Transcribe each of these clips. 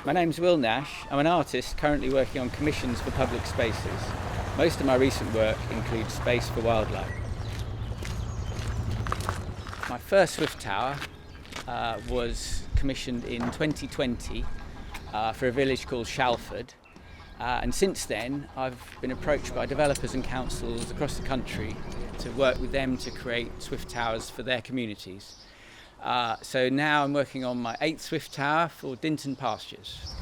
My name's Will Nash. I'm an artist currently working on commissions for public spaces. Most of my recent work includes space for wildlife. My first Swift Tower was commissioned in 2020 for a village called Shalford. And since then I've been approached by developers and councils across the country to work with them to create Swift Towers for their communities. So now I'm working on my 8th Swift Tower for Dinton Pastures.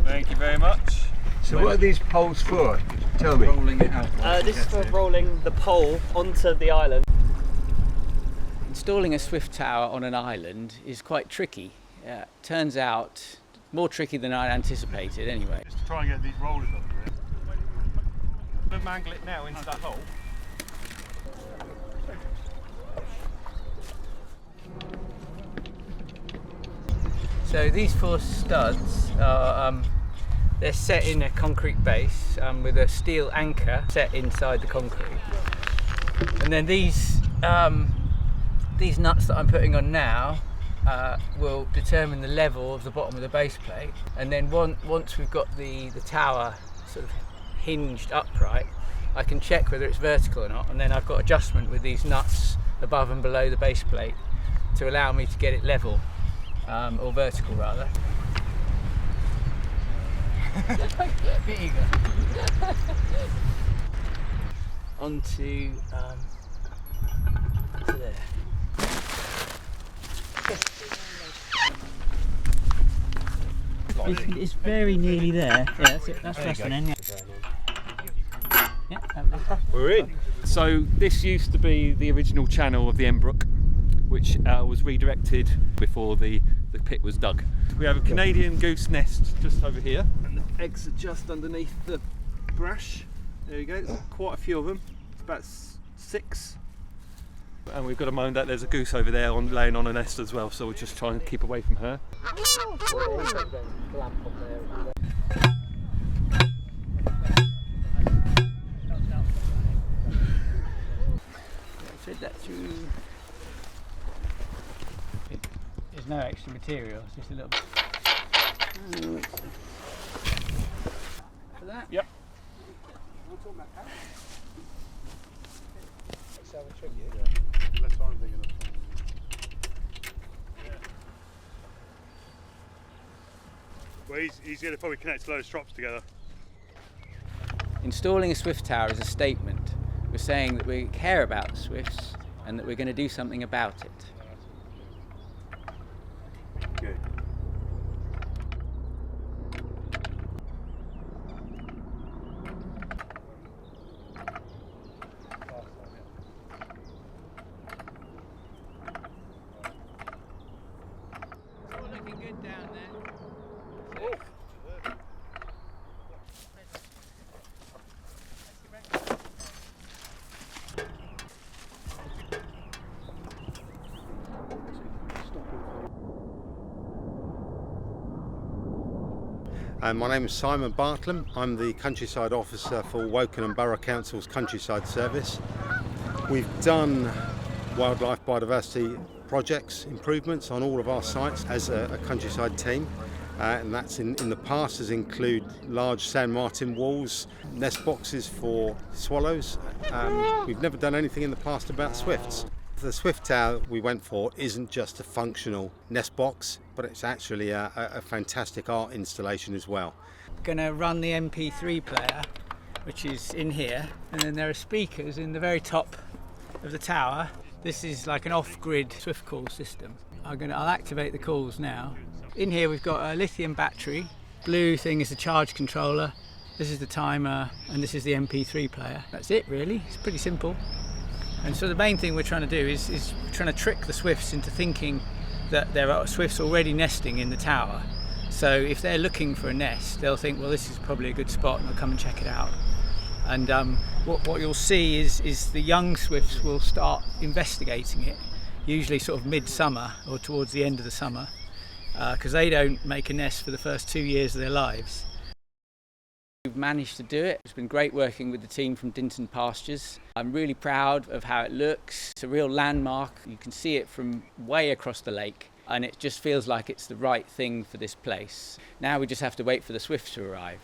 Thank you very much. So what are these poles for? Tell me. Rolling it out. This is for rolling the pole onto the island. Installing a Swift Tower on an island is quite tricky. Turns out more tricky than I'd anticipated anyway. Just to try and get these rollers up there. I'm going to angle it now into that hole. So these 4 studs are they're set in a concrete base with a steel anchor set inside the concrete. And then these nuts that I'm putting on now will determine the level of the bottom of the base plate. And then once we've got the tower sort of hinged upright, I can check whether it's vertical or not. And then I've got adjustment with these nuts above and below the base plate to allow me to get it level, or vertical rather. Bit eager. Onto there. It's very nearly there. Yeah, that's it. That's just an end. Yeah, We're in. So this used to be the original channel of the Embrook, which was redirected before the pit was dug. We have a Canadian goose nest just over here, and the eggs are just underneath the brush. There you go, there's quite a few of them. It's about 6. And we've got to mind that there's a goose over there laying on a nest as well, so we'll just try and keep away from her. Thread that through. There's no extra material, it's just a little bit. For that? Yep. Well, he's going to probably connect a load of strops together. Installing a Swift Tower is a statement. We're saying that we care about the Swifts and that we're going to do something about it. Good. It's all looking good down there. My name is Simon Bartlam. I'm the Countryside Officer for Wokingham Borough Council's Countryside Service. We've done wildlife biodiversity projects, improvements on all of our sites as a countryside team. And that's in the past has include large San Martin walls, nest boxes for swallows. We've never done anything in the past about swifts. The Swift Tower we went for isn't just a functional nest box, but it's actually a fantastic art installation as well. Going to run the MP3 player, which is in here, and then there are speakers in the very top of the tower. This is like an off-grid Swift call system. I'll activate the calls now. In here we've got a lithium battery. Blue thing is the charge controller. This is the timer, and this is the MP3 player. That's it really. It's pretty simple. And so the main thing we're trying to do is trying to trick the swifts into thinking that there are swifts already nesting in the tower. So if they're looking for a nest, they'll think, well, this is probably a good spot, and they'll come and check it out. And what you'll see is the young swifts will start investigating it, usually sort of mid-summer or towards the end of the summer, because they don't make a nest for the first 2 years of their lives. We've managed to do it. It's been great working with the team from Dinton Pastures. I'm really proud of how it looks. It's a real landmark. You can see it from way across the lake, and it just feels like it's the right thing for this place. Now we just have to wait for the swifts to arrive.